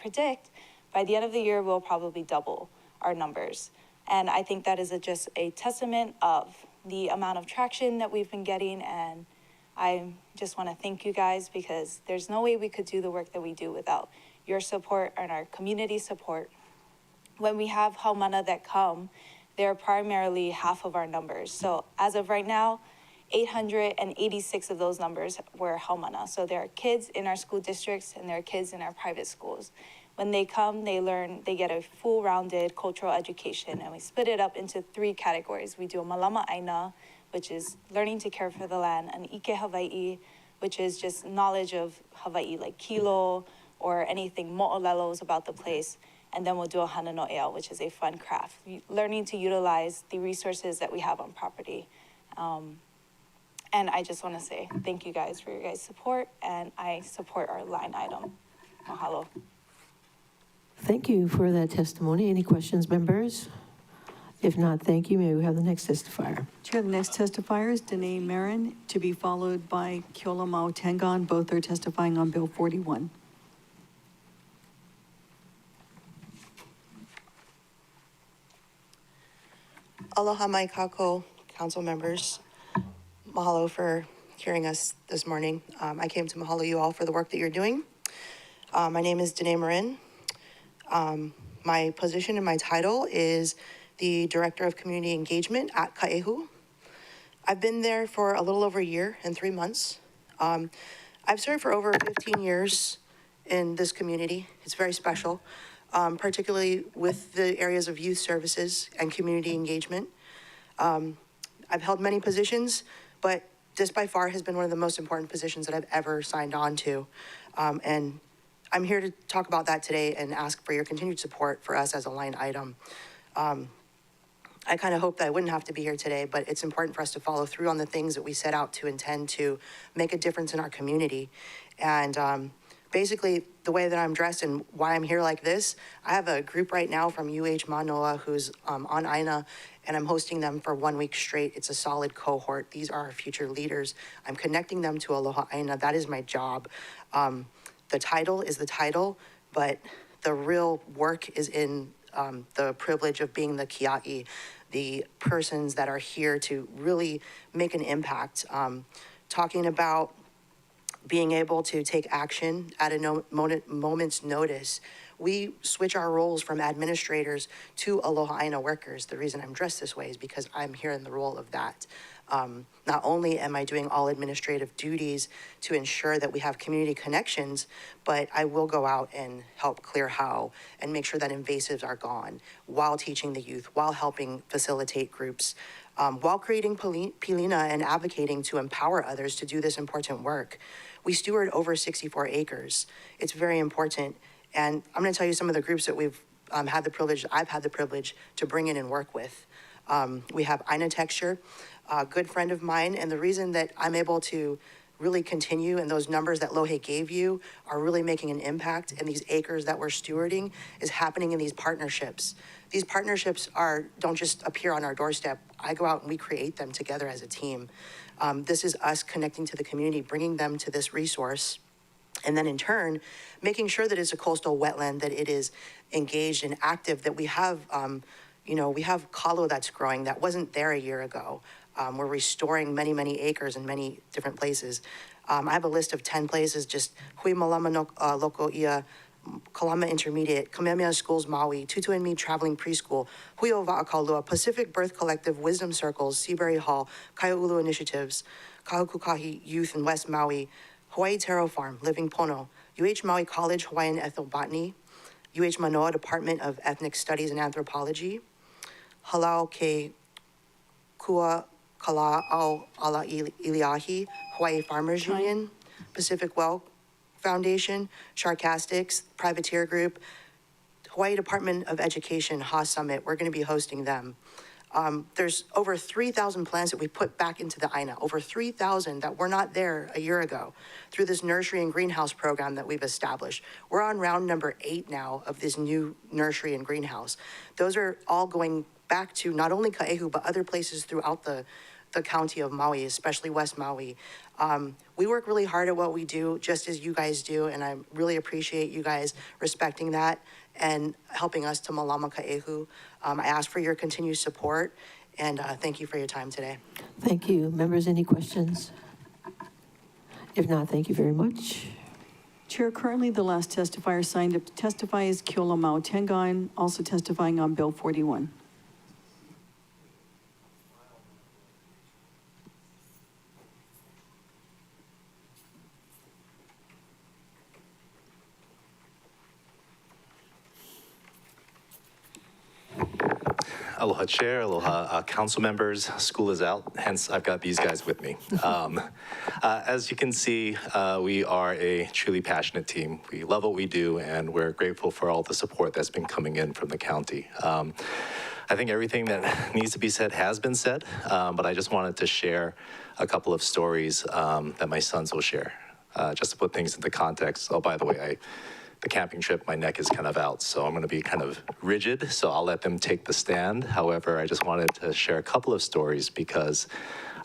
predict by the end of the year, we'll probably double our numbers. And I think that is just a testament of the amount of traction that we've been getting. And I just want to thank you guys, because there's no way we could do the work that we do without your support and our community support. When we have haumana that come, they're primarily half of our numbers. So as of right now, 886 of those numbers were haumana. So there are kids in our school districts and there are kids in our private schools. When they come, they learn, they get a full rounded cultural education, and we split it up into 3 categories. We do a malama aina, which is learning to care for the land, an ike Hawaii, which is just knowledge of Hawaii, like kilo or anything mo'olelos about the place. And then we'll do a hana no ea, which is a fun craft, learning to utilize the resources that we have on property. And I just want to say thank you guys for your guys' support, and I support our line item. Mahalo. Thank you for that testimony. Any questions, members? If not, thank you. May we have the next testifier? Chair, the next testifier is Danae Marin, to be followed by Keola Mau Tengon. Both are testifying on Bill 41. Aloha mai kako, council members. Mahalo for hearing us this morning. I came to mahalo you all for the work that you're doing. My name is Danae Marin. My position and my title is the Director of Community Engagement at Ka'ehu. I've been there for a little over a year and 3 months. I've served for over 15 years in this community. It's very special, particularly with the areas of youth services and community engagement. I've held many positions, but this by far has been one of the most important positions that I've ever signed on to. And I'm here to talk about that today and ask for your continued support for us as a line item. I kind of hope that I wouldn't have to be here today, but it's important for us to follow through on the things that we set out to intend to make a difference in our community. And basically, the way that I'm dressed and why I'm here like this, I have a group right now from UH Manoa who's on Aina, and I'm hosting them for 1 week straight. It's a solid cohort. These are our future leaders. I'm connecting them to Aloha Aina. That is my job. The title is the title, but the real work is in the privilege of being the kia'i, the persons that are here to really make an impact. Talking about being able to take action at a moment's notice. We switch our roles from administrators to Aloha Aina workers. The reason I'm dressed this way is because I'm here in the role of that. Not only am I doing all administrative duties to ensure that we have community connections, but I will go out and help clear how and make sure that invasives are gone while teaching the youth, while helping facilitate groups, while creating pilina and advocating to empower others to do this important work. We steward over 64 acres. It's very important. And I'm gonna tell you some of the groups that I've had the privilege to bring in and work with. We have Aina Texture, a good friend of mine, and the reason that I'm able to really continue and those numbers that Lohe gave you are really making an impact, and these acres that we're stewarding is happening in these partnerships. These partnerships don't just appear on our doorstep. I go out and we create them together as a team. This is us connecting to the community, bringing them to this resource, and then in turn, making sure that it's a coastal wetland, that it is engaged and active, that we have, we have kalo that's growing that wasn't there a year ago. We're restoring many, many acres in many different places. I have a list of 10 places, just Hui Malama no Loko Ia, Kalama Intermediate, Kamehameha Schools Maui, Tutu and Me Traveling Preschool, Hui o Va'akalua, Pacific Birth Collective, Wisdom Circles, Seabury Hall, Kaia'ulu Initiatives, Kahukukahi Youth in West Maui, Hawaii Taro Farm, Living Pono, UH Maui College Hawaiian Ethnobotany, UH Manoa Department of Ethnic Studies and Anthropology, Halau Ke Kua Kala Au Ala Iliahi, Hawaii Farmers Union, Pacific Well Foundation, Sharkastics, Privateer Group, Hawaii Department of Education, Ha Summit. We're going to be hosting them. There's over 3,000 plants that we put back into the Aina, over 3,000 that were not there a year ago through this nursery and greenhouse program that we've established. We're on round number 8 now of this new nursery and greenhouse. Those are all going back to not only Ka'ehu, but other places throughout the the county of Maui, especially West Maui. We work really hard at what we do, just as you guys do, and I really appreciate you guys respecting that and helping us to Malama Ka'ehu. I ask for your continued support, and thank you for your time today. Thank you. Members, any questions? If not, thank you very much. Chair, currently the last testifier signed up to testify is Keola Mau Tengon, also testifying on Bill 41. Aloha Chair, aloha council members. School is out, hence I've got these guys with me. As you can see, we are a truly passionate team. We love what we do, and we're grateful for all the support that's been coming in from the county. I think everything that needs to be said has been said, but I just wanted to share a couple of stories that my sons will share, just to put things into context. Oh, by the way, the camping trip, my neck is kind of out, so I'm going to be kind of rigid, so I'll let them take the stand. However, I just wanted to share a couple of stories because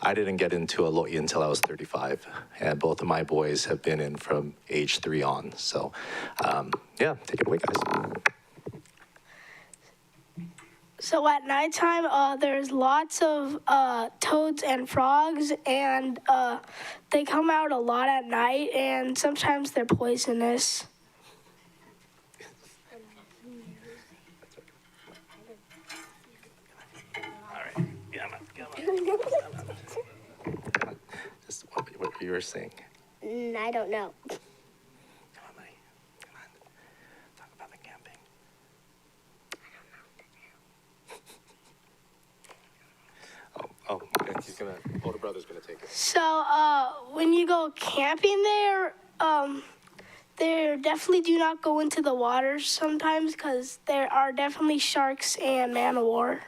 I didn't get into a lo'i until I was 35, and both of my boys have been in from age 3 on. So, yeah, take it away, guys. So at nighttime, there's lots of toads and frogs, and they come out a lot at night, and sometimes they're poisonous. Just what you were saying. I don't know. Come on, buddy. Come on. Talk about the camping. Okay. Older brother's gonna take it. So when you go camping there definitely do not go into the water sometimes because there are definitely sharks and man-o-war.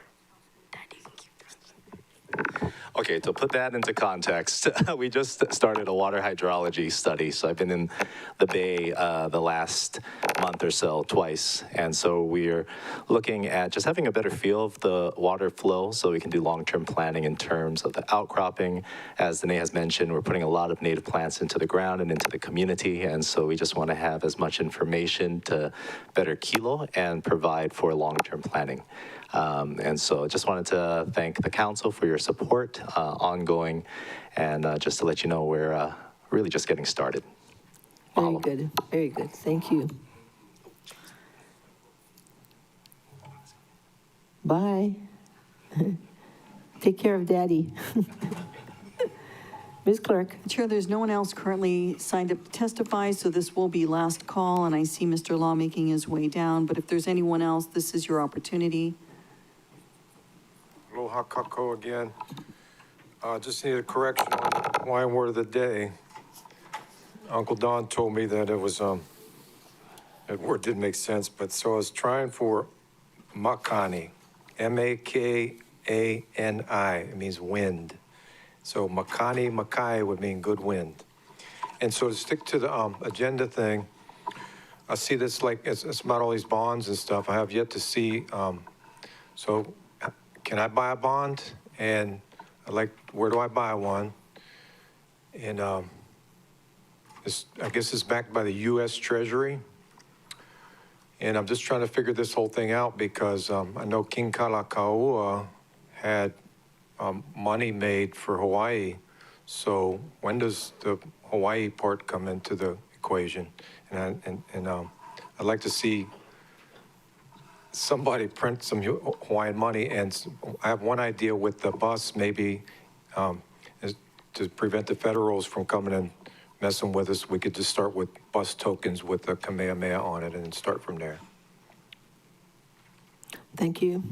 Okay, to put that into context, we just started a water hydrology study. So I've been in the Bay the last month or so, twice. And so we're looking at just having a better feel of the water flow so we can do long-term planning in terms of the outcropping. As Danae has mentioned, we're putting a lot of native plants into the ground and into the community. And so we just want to have as much information to better kilo and provide for long-term planning. And so I just wanted to thank the council for your support, ongoing, and just to let you know we're really just getting started. Very Mahalo. good, very good. Thank you. Bye. Take care of Daddy. Ms. Clerk. Chair, there's no one else currently signed up to testify, so this will be last call, and I see Mr. Law making his way down, but if there's anyone else, this is your opportunity. Aloha kako again. Just need a correction on the Hawaiian word of the day. Uncle Don told me that it was, that word didn't make sense, but so I was trying for makani, M-A-K-A-N-I. It means wind. So makani, makai would mean good wind. And so to stick to the agenda thing, I see this like, it's about all these bonds and stuff. I have yet to see, so can I buy a bond? And where do I buy one? And I guess it's backed by the U.S. Treasury. And I'm just trying to figure this whole thing out because I know King Kalakaua had money made for Hawaii. So when does the Hawaii part come into the equation? And I'd like to see somebody print some Hawaiian money, and I have one idea with the bus, maybe, is to prevent the federals from coming and messing with us. We could just start with bus tokens with the Kamehameha on it and start from there. Thank you.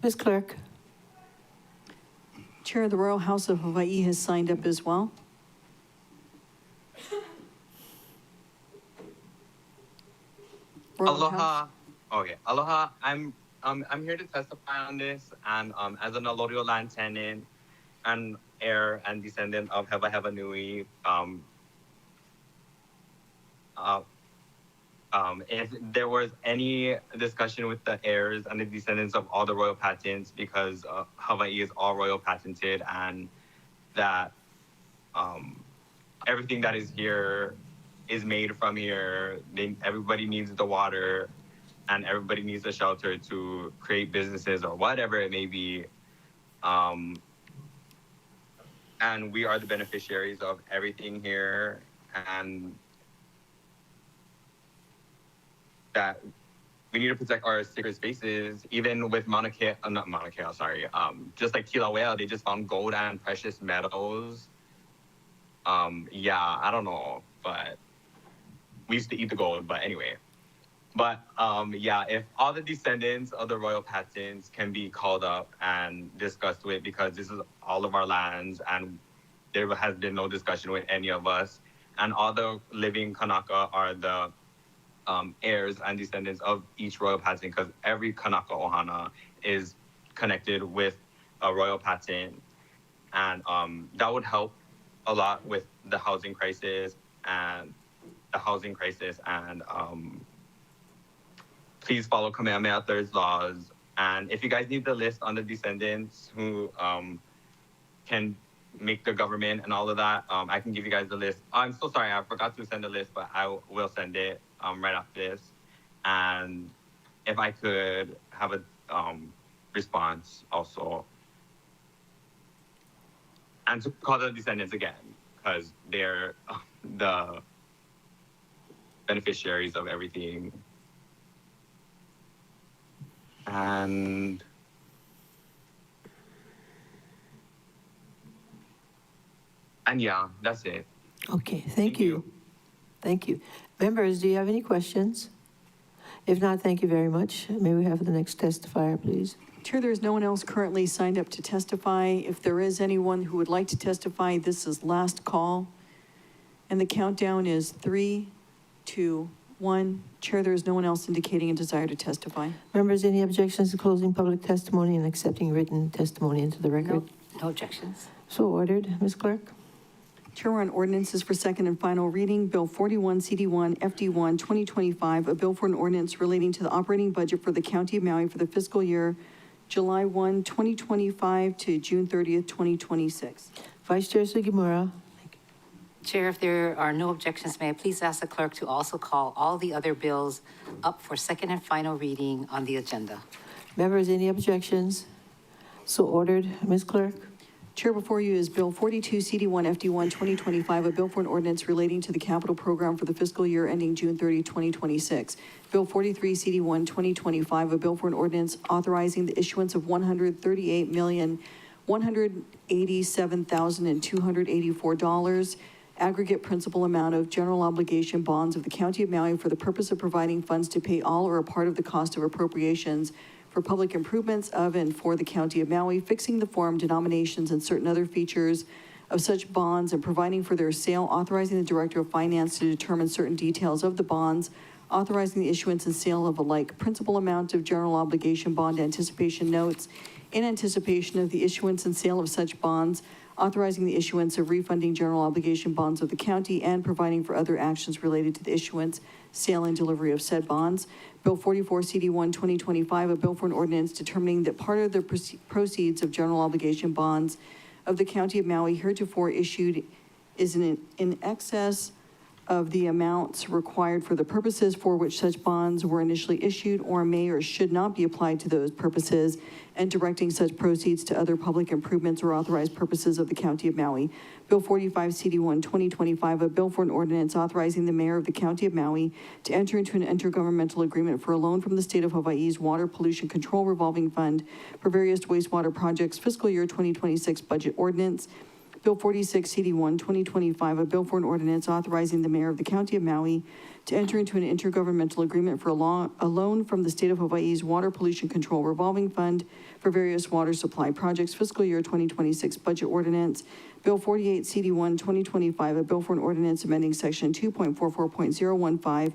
Ms. Clerk. Chair, the Royal House of Hawaii has signed up as well. Royal Aloha. House. Okay, aloha. I'm here to testify on this, and as an Alorio land tenant and heir and descendant of Hewa Hewa Nui, if there was any discussion with the heirs and the descendants of all the royal patents, because Hawaii is all royal patented, and that everything that is here is made from here. Everybody needs the water, and everybody needs the shelter to create businesses or whatever it may be. And we are the beneficiaries of everything here, and that we need to protect our sacred spaces, even with Mauna Kea, not Mauna Kea, sorry, just like Kilauea, they just found gold and precious metals. Yeah, I don't know, but we used to eat the gold, but anyway. But yeah, if all the descendants of the royal patents can be called up and discussed with, because this is all of our lands and there has been no discussion with any of us, and all the living Kanaka are the heirs and descendants of each royal patent, because every Kanaka Ohana is connected with a royal patent, and that would help a lot with the housing crisis and please follow Kamehameha III's laws. And if you guys need the list on the descendants who can make the government and all of that, I can give you guys the list. I'm so sorry, I forgot to send the list, but I will send it right after this. And if I could have a response also. And to call the descendants again, because they're the beneficiaries of everything. And yeah, that's it. Okay, thank you. Thank you. Members, do you have any questions? If not, thank you very much. May we have the next testifier, please? Chair, there's no one else currently signed up to testify. If there is anyone who would like to testify, this is last call. And the countdown is 3, 2, 1. Chair, there is no one else indicating a desire to testify. Members, any objections to closing public testimony and accepting written testimony into the record? No objections. So ordered. Ms. Clerk? Chair, we're on ordinances for second and final reading. Bill 41, CD1, FD1, 2025, a bill for an ordinance relating to the operating budget for the County of Maui for the fiscal year July 1, 2025 to June 30th, 2026. Vice Chair Sugimura? Chair, if there are no objections, may I please ask the clerk to also call all the other bills up for second and final reading on the agenda? Members, any objections? So ordered. Ms. Clerk? Chair, before you is Bill 42, CD1, FD1, 2025, a bill for an ordinance relating to the capital program for the fiscal year ending June 30, 2026. Bill 43, CD1, 2025, a bill for an ordinance authorizing the issuance of $138,187,284 aggregate principal amount of general obligation bonds of the County of Maui for the purpose of providing funds to pay all or a part of the cost of appropriations for public improvements of and for the County of Maui, fixing the form, denominations, and certain other features of such bonds and providing for their sale, authorizing the Director of Finance to determine certain details of the bonds, authorizing the issuance and sale of a like principal amount of general obligation bond anticipation notes in anticipation of the issuance and sale of such bonds, authorizing the issuance of refunding general obligation bonds of the county, and providing for other actions related to the issuance, sale, and delivery of said bonds. Bill 44, CD1, 2025, a bill for an ordinance determining that part of the proceeds of general obligation bonds of the County of Maui heretofore issued is in excess of the amounts required for the purposes for which such bonds were initially issued, or may or should not be applied to those purposes, and directing such proceeds to other public improvements or authorized purposes of the County of Maui. Bill 45, CD1, 2025, a bill for an ordinance authorizing the mayor of the County of Maui to enter into an intergovernmental agreement for a loan from the state of Hawaii's Water Pollution Control Revolving Fund for various wastewater projects, fiscal year 2026 budget ordinance. Bill 46, CD1, 2025, a bill for an ordinance authorizing the mayor of the County of Maui to enter into an intergovernmental agreement for a loan from the state of Hawaii's Water Pollution Control Revolving Fund for various water supply projects, fiscal year 2026 budget ordinance. Bill 48, CD1, 2025, a bill for an ordinance amending section 2.44.015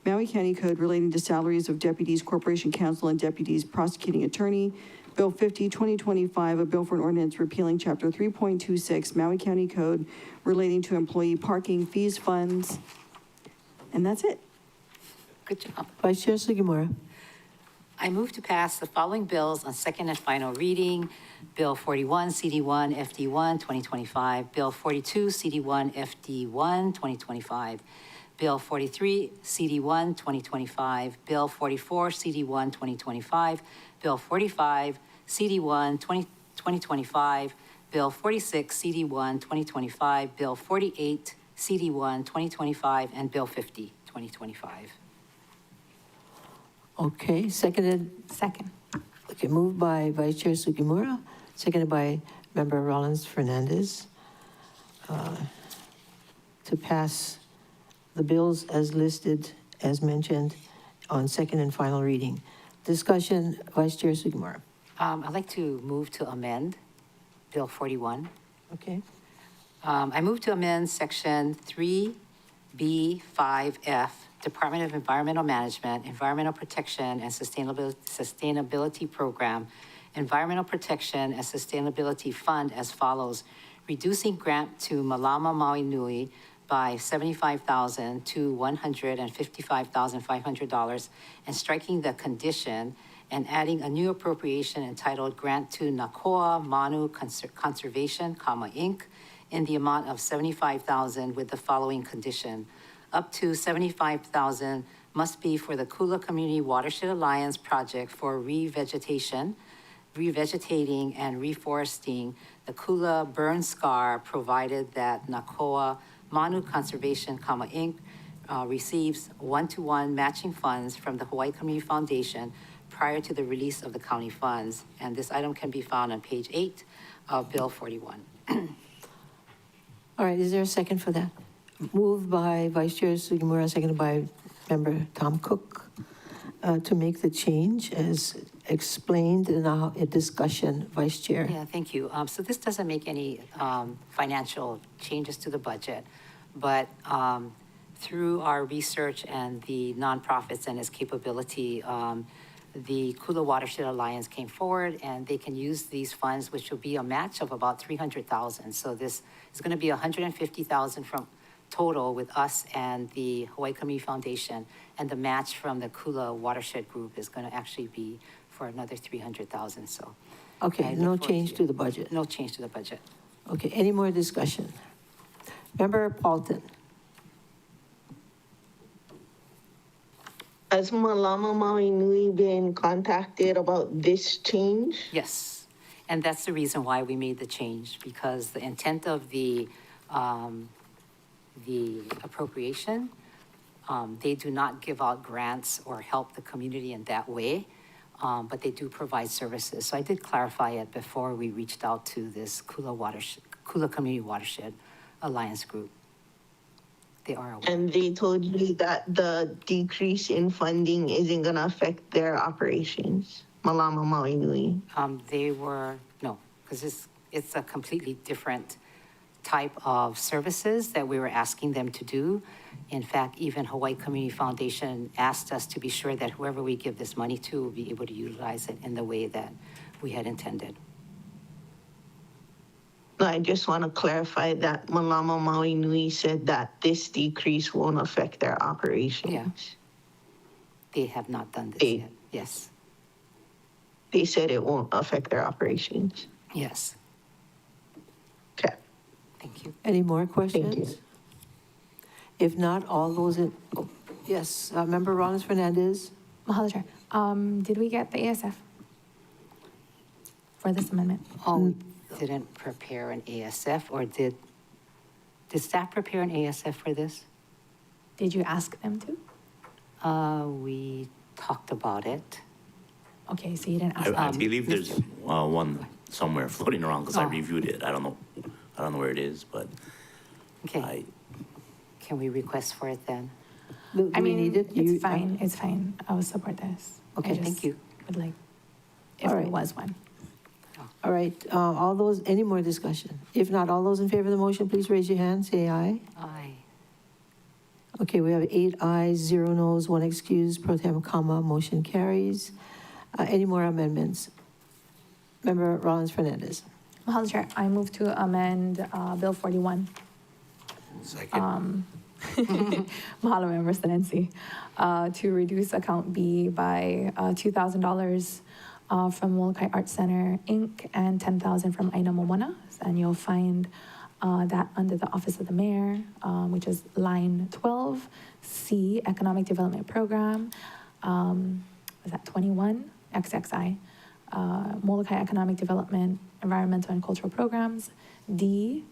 Maui County Code relating to salaries of deputies, corporation counsel, and deputies prosecuting attorney. Bill 50, 2025, a bill for an ordinance repealing Chapter 3.26 Maui County Code relating to employee parking fees funds. And that's it. Good job. Vice Chair Sugimura. I move to pass the following bills on second and final reading. Bill 41, CD1, FD1, 2025. Bill 42, CD1, FD1, 2025. Bill 43, CD1, 2025. Bill 44, CD1, 2025. Bill 45, CD1, 2025. Bill 46, CD1, 2025. Bill 48, CD1, 2025. And Bill 50, 2025. Okay, seconded. Second. Okay, moved by Vice Chair Sugimura, seconded by Member Rollins Fernandez, to pass the bills as listed, as mentioned, on second and final reading. Discussion, Vice Chair Sugimura. I'd like to move to amend Bill 41. Okay, I move to amend Section 3B5F, Department of Environmental Management, Environmental Protection and Sustainability Program, Environmental Protection and Sustainability Fund as follows: reducing grant to Malama Maui Nui by $75,000 to $155,500, and striking the condition and adding a new appropriation entitled Grant to Nakoa Manu Conservation, Inc., in the amount of $75,000 with the following condition. Up to $75,000 must be for the Kula Community Watershed Alliance project for revegetating and reforesting the Kula burn scar, provided that Nakoa Manu Conservation, Inc. Receives one-to-one matching funds from the Hawaii Community Foundation prior to the release of the county funds. And this item can be found on page 8 of Bill 41. all right, is there a second for that? Moved by Vice Chair Sugimura, seconded by Member Tom Cook, to make the change as explained in our discussion, Vice Chair. Yeah, thank you. So this doesn't make any financial changes to the budget, but through our research and the nonprofits and its capability, the Kula Watershed Alliance came forward, and they can use these funds, which will be a match of about $300,000. So this is going to be $150,000 from total with us and the Hawaii Community Foundation, and the match from the Kula Watershed Group is going to actually be for another $300,000. So I Okay, look no forward change to the budget. No change to the budget. Okay, any more discussion? Member Paulton. Has Malama Maui Nui been contacted about this change? Yes, and that's the reason why we made the change, because the intent of the appropriation, they do not give out grants or help the community in that way, but they do provide services. So I did clarify it before we reached out to this Kula Community Watershed Alliance group. They are aware. And they told you that the decrease in funding isn't gonna affect their operations, Malama Maui Nui. No, because it's a completely different type of services that we were asking them to do. In fact, even Hawaii Community Foundation asked us to be sure that whoever we give this money to will be able to utilize it in the way that we had intended. I just want to clarify that Malama Maui Nui said that this decrease won't affect their operations. Yeah. They have not done this They- yet. Yes, They said it won't affect their operations. yes. Okay. Thank you. Any more questions? If not, all those in, oh, yes, Member Rollins Fernandez? Mahalo, Chair. Did we get the ASF for this amendment? Oh, we didn't prepare an ASF, or did staff prepare an ASF for this? Did you ask them to? We talked about it. Okay, so you didn't ask I them. believe there's one somewhere floating around because I Oh. reviewed it. I don't know where it is, but Okay, can we request for it then? Do I we mean, need it? it's You- fine, it's fine. I will support this. I Okay, thank just you. Would like, if All there right. was one. All right, all those, any more discussion? If not, all those in favor of the motion, please raise your hand, say aye. Aye. Okay, we have 8 ayes, 0 noes, 1 excuse, pro tem comma, motion carries. Any more amendments? Member Rollins Fernandez. Mahalo, Chair. I move to amend Bill 41. second. Mahalo, Member Senensi, to reduce account B by $2,000 from Molokai Arts Center, Inc., and $10,000 from Aina Momona. And you'll find that under the Office of the Mayor, which is line 12C, Economic Development Program. Was that 21? XXI. Molokai Economic Development, Environmental and Cultural Programs. D,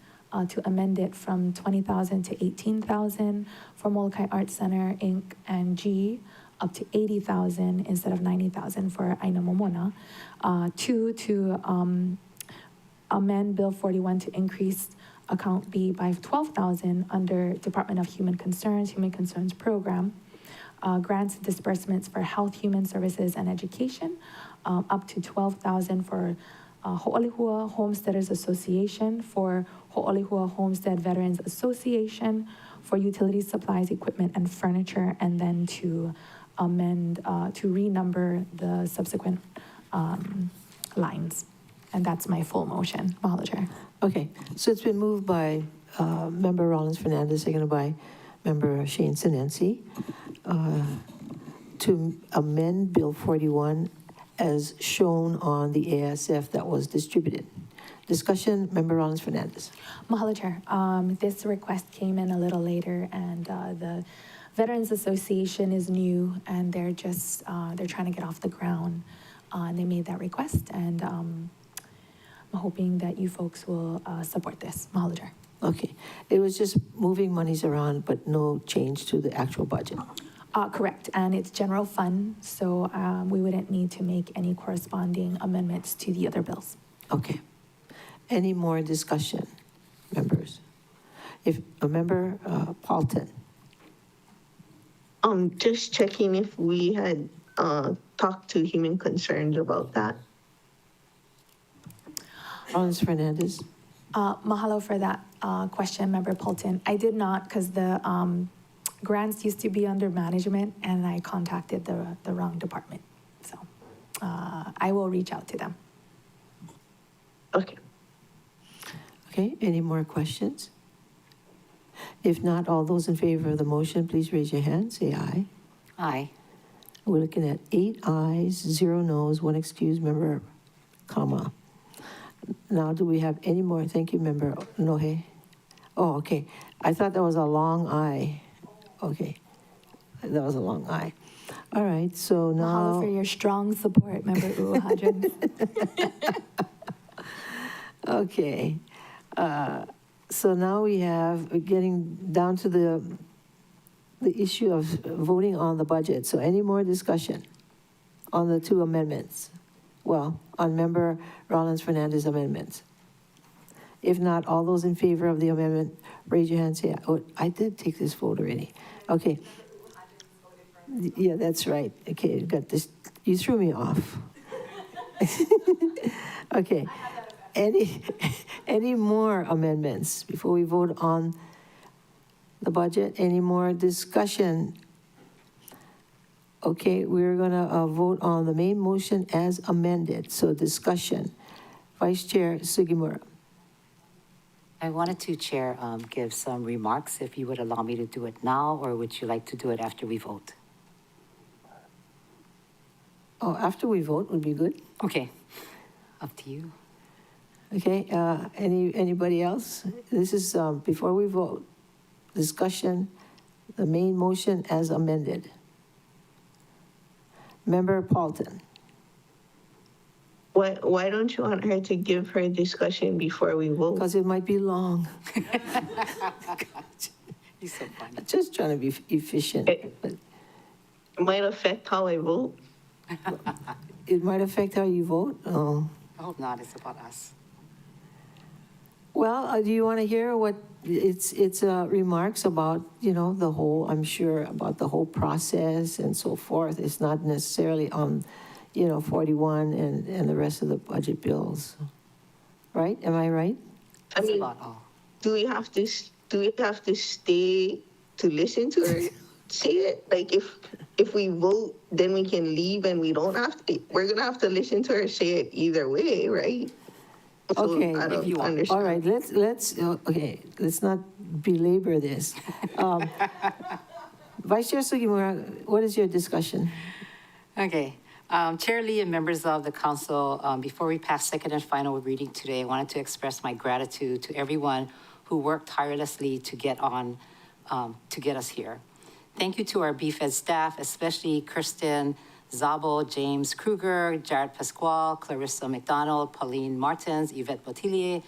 to amend it from 20,000 to 18,000 for Molokai Arts Center, Inc., and G, up to 80,000 instead of 90,000 for Aina Momona. 2, to amend Bill 41 to increase account B by 12,000 under Department of Human Concerns Program. Grants and disbursements for health, human services, and education, up to 12,000 for Ho'olihua Homesteaders Association, for Ho'olihua Homestead Veterans Association, for utilities, supplies, equipment, and furniture, and then to amend, to renumber the subsequent lines. And that's my full motion. Mahalo, Chair. Okay, so it's been moved by Member Rollins Fernandez, seconded by Member Shane Sinensi, to amend Bill 41 as shown on the ASF that was distributed. Discussion, Member Rollins Fernandez. Mahalo, Chair. This request came in a little later, and the Veterans Association is new, and they're just, they're trying to get off the ground. And they made that request, and I'm hoping that you folks will support this. Mahalo, Chair. Okay, it was just moving monies around, but no change to the actual budget. Correct, and it's general fund, so we wouldn't need to make any corresponding amendments to the other bills. Okay. Any more discussion, members? If a member, Paulton. Just checking if we had talked to Human Concerns about that. Rollins Fernandez. Mahalo for that question, Member Polton. I did not, because the grants used to be under management, and I contacted the wrong department. So I will reach out to them. Okay. Okay, any more questions? If not, all those in favor of the motion, please raise your hand, say aye. Aye. We're looking at 8 ayes, 0 noes, 1 excused member, comma. Now, do we have any more? Thank you, Member Nohe. Oh, okay. I thought that was a long aye. Okay, that was a long aye. All right, so now. Mahalo for your strong support, Member Uwahadran. Okay, so now we have, getting down to the issue of voting on the budget. So any more discussion on the two amendments? Well, on Member Rollins Fernandez amendments. If not, all those in favor of the amendment, raise your hand, say aye. Oh, I did take this vote already. Okay. Yeah, that's right. Okay, got this, you threw me off. Okay. Any more amendments before we vote on the budget? Any more discussion? Okay, we're gonna vote on the main motion as amended. So discussion. Vice Chair Sugimura. I wanted to, Chair, give some remarks, if you would allow me to do it now, or would you like to do it after we vote? Oh, after we vote would be good. Okay, up to you. Okay, anybody else? This is, before we vote, discussion, the main motion as amended. Member Paulton. Why don't you want her to give her discussion before we vote? Because it might be long. You're so funny. Just trying to be efficient. But It might affect how I vote. it might affect how you vote. Oh. I hope not, it's about us. Well, do you want to hear what it's remarks about, the whole, I'm sure, about the whole process and so forth. It's not necessarily on, 41 and the rest of the budget bills. Right? Am I right? I It's mean, about all. do we have to stay to listen to her say it? Like if we vote, then we can leave and we don't have to. We're gonna have to listen to her say it either way, right? So Okay, I if don't you want. understand. All right, let's not belabor this. Vice Chair Sugimura, what is your discussion? Okay. Chair Lee and members of the council, before we pass second and final reading today, I wanted to express my gratitude to everyone who worked tirelessly to get us here. Thank you to our BFED staff, especially Kirsten Zabo, James Kruger, Jared Pasquale, Clarissa McDonald, Pauline Martins, Yvette Bottiglier,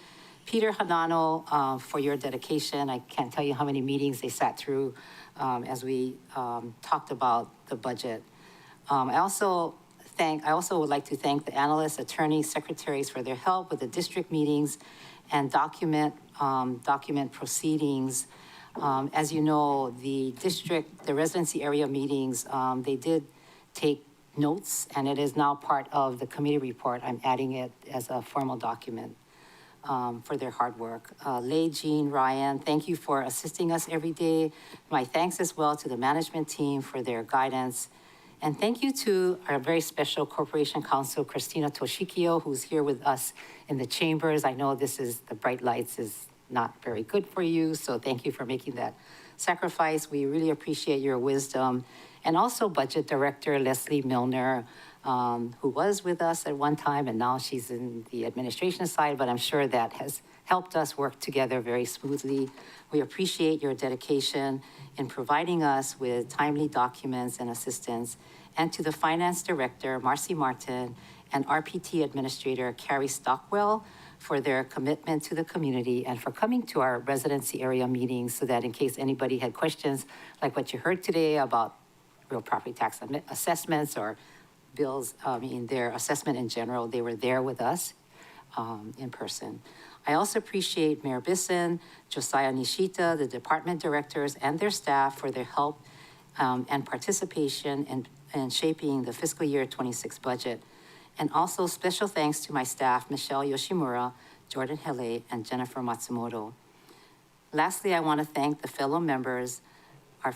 Peter Hanano, for your dedication. I can't tell you how many meetings they sat through as we talked about the budget. I also would like to thank the analysts, attorneys, secretaries for their help with the district meetings and document proceedings. As you know, the residency area meetings, they did take notes, and it is now part of the committee report. I'm adding it as a formal document for their hard work. Lei, Jean, Ryan, thank you for assisting us every day. My thanks as well to the management team for their guidance. And thank you to our very special Corporation Counsel, Christina Toshikio, who's here with us in the chambers. I know the bright lights is not very good for you, so thank you for making that sacrifice. We really appreciate your wisdom. And also Budget Director Leslie Milner, who was with us at one time, and now she's in the administration side, but I'm sure that has helped us work together very smoothly. We appreciate your dedication in providing us with timely documents and assistance. And to the Finance Director, Marcy Martin, and RPT Administrator, Carrie Stockwell, for their commitment to the community and for coming to our residency area meetings so that in case anybody had questions like what you heard today about real property tax assessments or bills, their assessment in general, they were there with us in person. I also appreciate Mayor Bisson, Josiah Nishita, the department directors, and their staff for their help and participation in shaping the fiscal year 26 budget. And also special thanks to my staff, Michelle Yoshimura, Jordan Hele, and Jennifer Matsumoto. Lastly, I want to thank the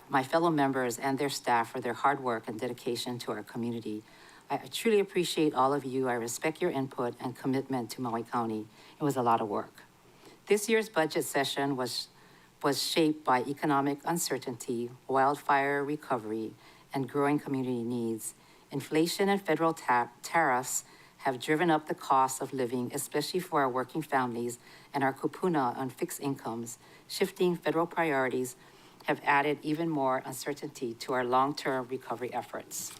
my fellow members and their staff for their hard work and dedication to our community. I truly appreciate all of you. I respect your input and commitment to Maui County. It was a lot of work. This year's budget session was shaped by economic uncertainty, wildfire recovery, and growing community needs. Inflation and federal tariffs have driven up the cost of living, especially for our working families and our kupuna on fixed incomes. Shifting federal priorities have added even more uncertainty to our long-term recovery efforts.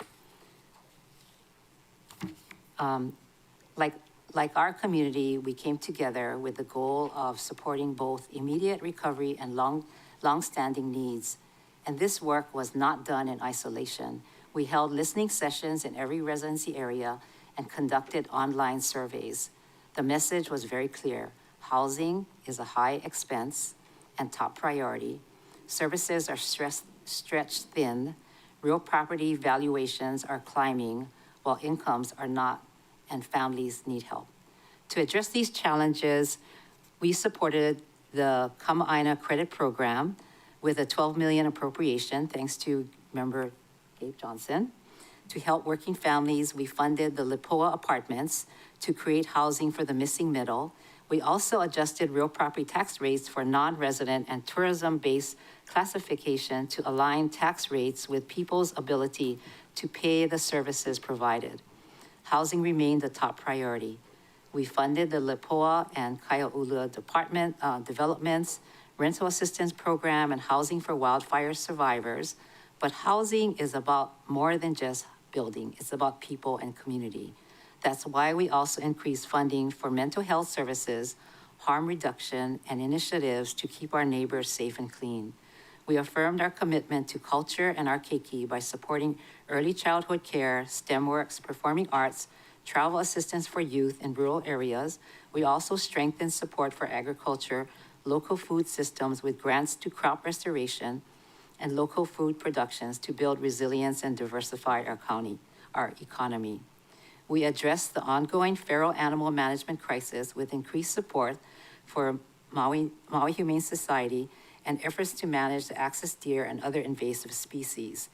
Like our community, we came together with the goal of supporting both immediate recovery and long-standing needs. And this work was not done in isolation. We held listening sessions in every residency area and conducted online surveys. The message was very clear. Housing is a high expense and top priority. Services are stretched thin. Real property valuations are climbing while incomes are not, and families need help. To address these challenges, we supported the Kama'aina Credit Program with a $12 million appropriation, thanks to member Gabe Johnson. To help working families, we funded the Lipoa apartments to create housing for the missing middle. We also adjusted real property tax rates for non-resident and tourism-based classification to align tax rates with people's ability to pay the services provided. Housing remained the top priority. We funded the Lipoa and Kaiaula developments, rental assistance program, and housing for wildfire survivors. But housing is about more than just building. It's about people and community. That's why we also increased funding for mental health services, harm reduction, and initiatives to keep our neighbors safe and clean. We affirmed our commitment to culture and our keiki by supporting early childhood care, STEM works, performing arts, travel assistance for youth in rural areas. We also strengthened support for agriculture, local food systems with grants to crop restoration, and local food productions to build resilience and diversify our economy. We addressed the ongoing feral animal management crisis with increased support for Maui Humane Society and efforts to manage the axis deer and other invasive species.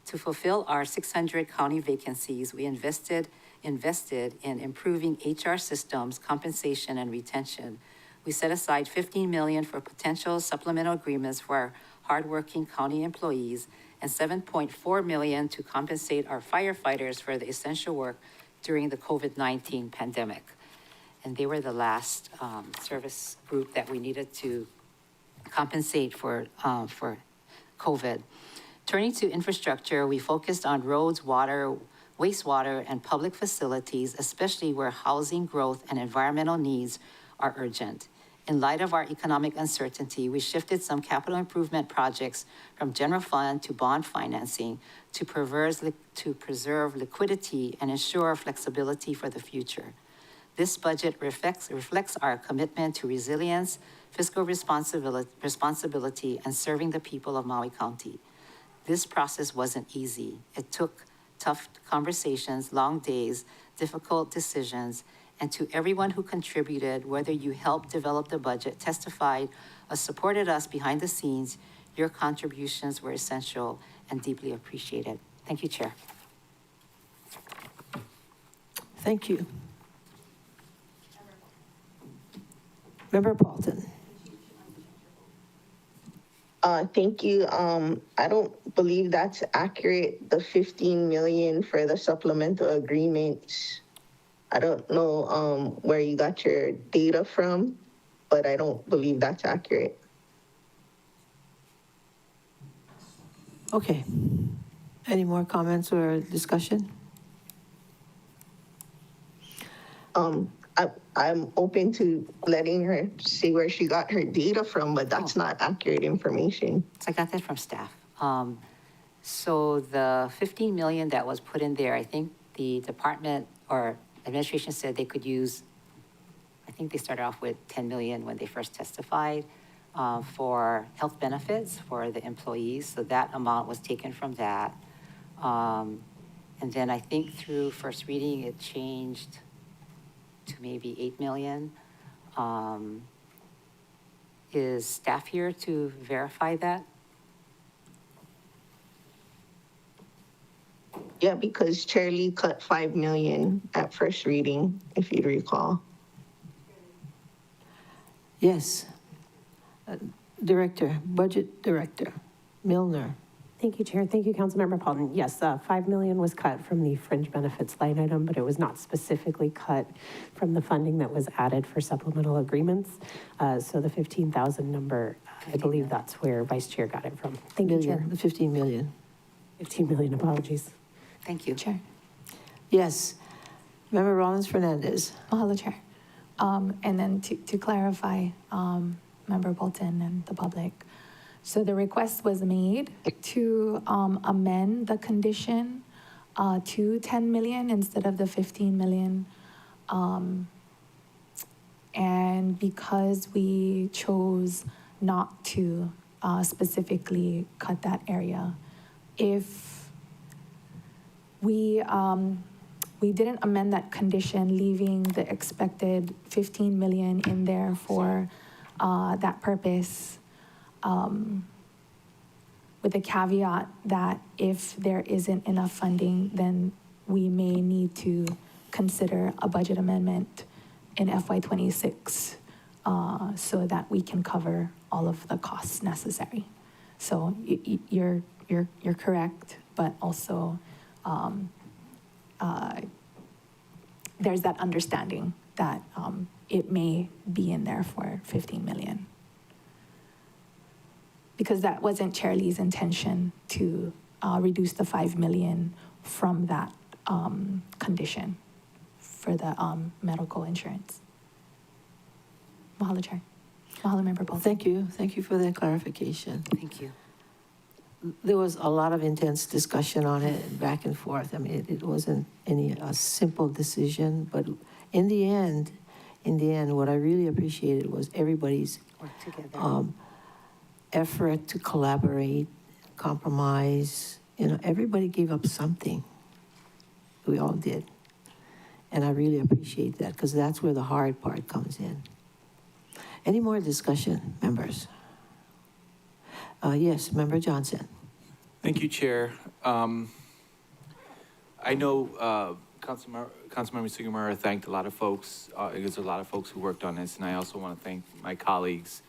To fulfill our 600 county vacancies, we invested in improving HR systems, compensation, and retention. We set aside $15 million for potential supplemental agreements for our hardworking county employees and $7.4 million to compensate our firefighters for the essential work during the COVID-19 pandemic. And they were the last service group that we needed to compensate for COVID. Turning to infrastructure, we focused on roads, water, wastewater, and public facilities, especially where housing growth and environmental needs are urgent. In light of our economic uncertainty, we shifted some capital improvement projects from general fund to bond financing to preserve liquidity and ensure flexibility for the future. This budget reflects our commitment to resilience, fiscal responsibility, and serving the people of Maui County. This process wasn't easy. It took tough conversations, long days, difficult decisions, and to everyone who contributed, whether you helped develop the budget, testified, or supported us behind the scenes, your contributions were essential and deeply appreciated. Thank you, Chair. Thank you. Member Paulton. Thank you. I don't believe that's accurate, the 15 million for the supplemental agreements. I don't know where you got your data from, but I don't believe that's accurate. Okay. Any more comments or discussion? I'm open to letting her see where she got her data from, but that's not accurate information. So I got that from staff. So the 15 million that was put in there, I think the department or administration said they could use, I think they started off with 10 million when they first testified for health benefits for the employees. So that amount was taken from that. And then I think through first reading, it changed to maybe 8 million. Is staff here to verify that? Yeah, because Chair Lee cut 5 million at first reading, if you recall. Yes. Budget Director, Milner. Thank you, Chair. Thank you, Councilmember Paulton. Yes, 5 million was cut from the fringe benefits line item, but it was not specifically cut from the funding that was added for supplemental agreements. So the 15,000 number, I believe that's where Vice Chair got it from. Thank you, Chair. The 15 million. 15 million, apologies. Thank you. Chair. Yes. Member Rollins Fernandez. Mahalo, Chair. And then to clarify, Member Bolton and the public, so the request was made to amend the condition to 10 million instead of the 15 million. And because we chose not to specifically cut that area, if we didn't amend that condition, leaving the expected 15 million in there for that purpose, with the caveat that if there isn't enough funding, then we may need to consider a budget amendment in FY26 so that we can cover all of the costs necessary. So you're correct, but also there's that understanding that it may be in there for 15 million. Because that wasn't Chair Lee's intention to reduce the 5 million from that condition for the medical insurance. Mahalo, Chair. Mahalo, Member Paul. Thank you. Thank you for that clarification. Thank you. There was a lot of intense discussion on it, back and forth. I mean, it wasn't a simple decision, but in the end, what I really appreciated was everybody's Work together. effort to collaborate, compromise. Everybody gave up something. We all did. And I really appreciate that because that's where the hard part comes in. Any more discussion, members? Yes, Member Johnson. Thank you, Chair. I know Councilmember Sugimura thanked a lot of folks. There's a lot of folks who worked on this, and I also want to thank my colleagues.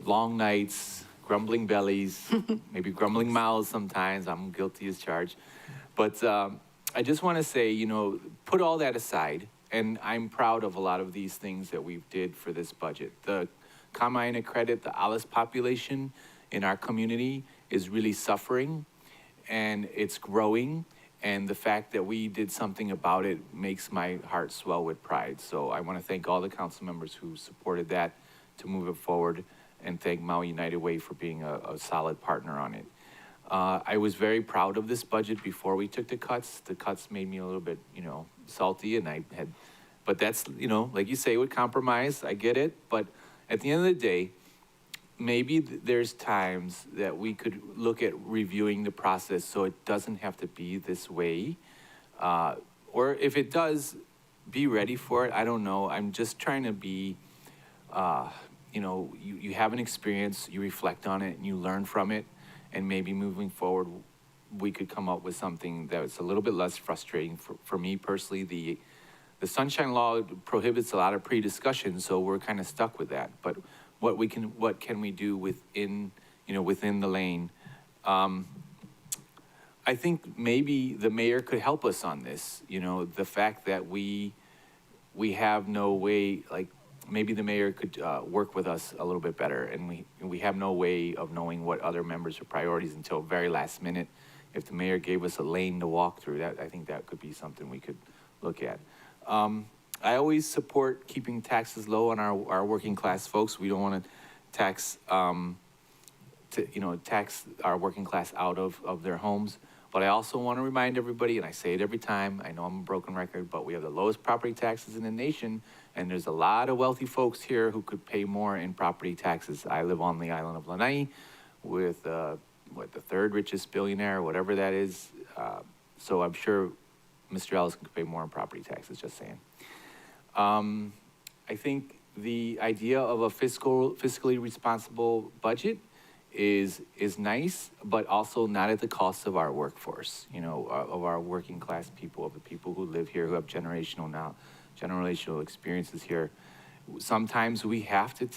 Long nights, grumbling bellies, maybe grumbling mouths sometimes. I'm guilty as charged. But I just want to say, you know, put all that aside, and I'm proud of a lot of these things that we did for this budget. The Kama'aina credit, the Alice population in our community is really suffering, and it's growing. And the fact that we did something about it makes my heart swell with pride. So I want to thank all the council members who supported that to move it forward, and thank Maui United Way for being a solid partner on it. I was very proud of this budget before we took the cuts. The cuts made me a little bit, you know, salty, and but that's, you know, like you say, with compromise, I get it. But at the end of the day, maybe there's times that we could look at reviewing the process so it doesn't have to be this way. Or if it does, be ready for it. I don't know. I'm just trying to be, you know, you have an experience, you reflect on it, and you learn from it, and maybe moving forward, we could come up with something that's a little bit less frustrating. For me personally, the Sunshine Law prohibits a lot of pre-discussion, so we're kind of stuck with that. But what can we do within, you know, within the lane? I think maybe the mayor could help us on this. You know, the fact that we have no way, like, maybe the mayor could work with us a little bit better, and we have no way of knowing what other members' priorities until very last minute. If the mayor gave us a lane to walk through, that I think that could be something we could look at. I always support keeping taxes low on our working class folks. We don't want to tax our working class out of their homes. But I also want to remind everybody, and I say it every time, I know I'm a broken record, but we have the lowest property taxes in the nation, and there's a lot of wealthy folks here who could pay more in property taxes. I live on the island of Lanai with, the third richest billionaire, whatever that is. So I'm sure Mr. Ellis could pay more in property taxes, just saying. I think the idea of a fiscally responsible budget is nice, but also not at the cost of our workforce, you know, of our working class people, of the people who live here, who have generational experiences here. Sometimes we have to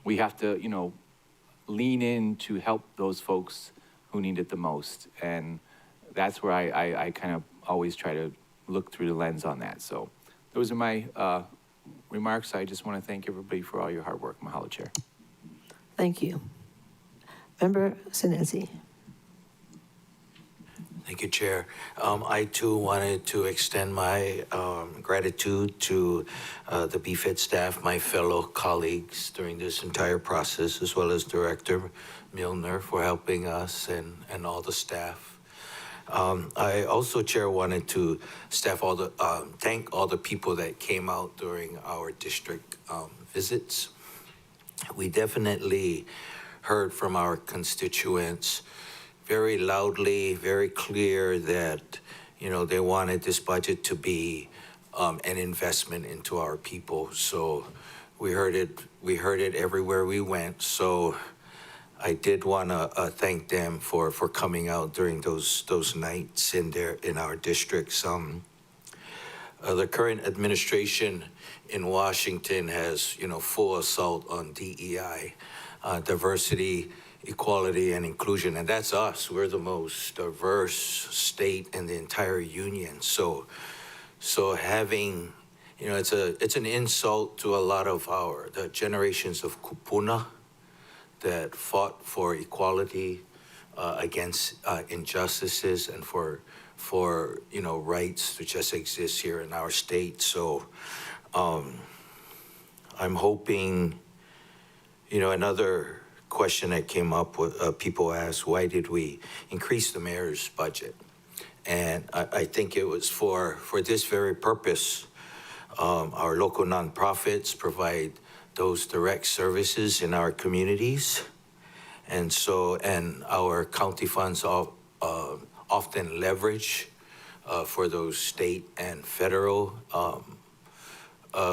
you know, lean in to help those folks who need it the most. And that's where I kind of always try to look through the lens on that. So those are my remarks. I just want to thank everybody for all your hard work. Mahalo, Chair. Thank you. Member Sinensi. Thank you, Chair. I too wanted to extend my gratitude to the BFIT staff, my fellow colleagues during this entire process, as well as Director Milner for helping us and all the staff. I also, Chair, wanted to thank all the people that came out during our district visits. We definitely heard from our constituents very loudly, very clear that, you know, they wanted this budget to be an investment into our people. So we heard it everywhere we went. So I did want to thank them for coming out during those nights in our districts. The current administration in Washington has, you know, full assault on DEI, diversity, equality, and inclusion, and that's us. We're the most diverse state in the entire union. So having, you know, it's an insult to a lot of the generations of kupuna that fought for equality against injustices and for you know, rights to just exist here in our state. So I'm hoping, you know, another question that came up with people asked, why did we increase the mayor's budget? And I think it was for this very purpose. Our local nonprofits provide those direct services in our communities. And our county funds often leverage for those state and federal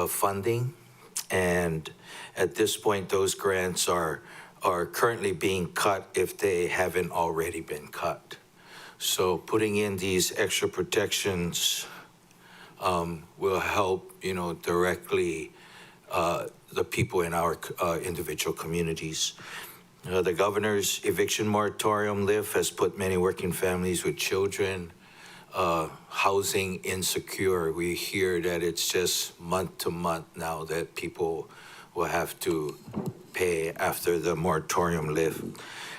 funding. And at this point, those grants are are currently being cut if they haven't already been cut. So putting in these extra protections will help, directly the people in our individual communities. The governor's eviction moratorium lift has put many working families with children, housing insecure. We hear that it's just month to month now that people will have to pay after the moratorium lift.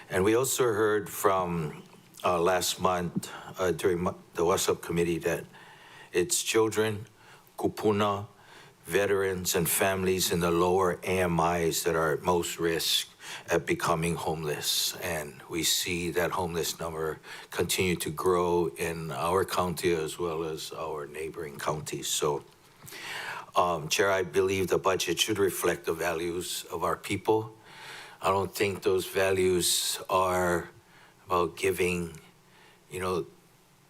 And we also heard from last month during the What's Up Committee that it's children, kupuna, veterans, and families in the lower AMIs that are at most risk at becoming homeless. And we see that homeless number continue to grow in our county as well as our neighboring counties. So, Chair, I believe the budget should reflect the values of our people. I don't think those values are about giving,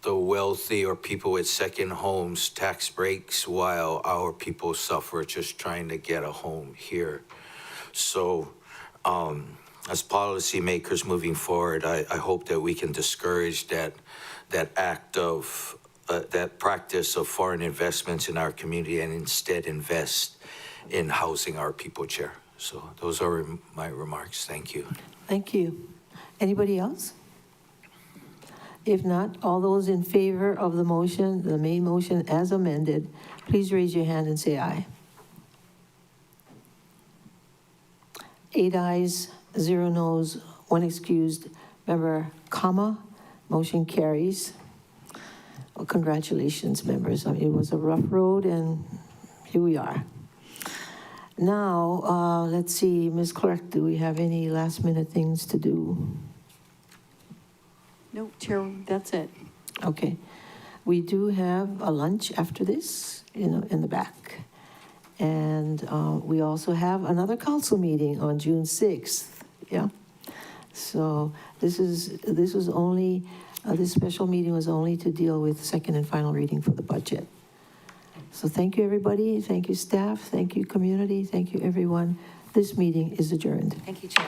the wealthy or people with second homes tax breaks while our people suffer just trying to get a home here. So as policymakers moving forward, I hope that we can discourage that practice of foreign investments in our community and instead invest in housing our people, Chair. So those are my remarks. Thank you. Thank you. Anybody else? If not, all those in favor of the motion, the main motion as amended, please raise your hand and say aye. 8 ayes, 0 noes, 1 excused. Member Kama, motion carries. Well, congratulations, members. I mean, it was a rough road, and here we are. Now, let's see, Ms. Clerk, do we have any last-minute things to do? No, Chair, that's it. Okay. We do have a lunch after this, in the back. And we also have another council meeting on June 6th, yeah? So this special meeting was only to deal with second and final reading for the budget. So thank you, everybody. Thank you, staff. Thank you, community. Thank you, everyone. This meeting is adjourned. Thank you, Chair.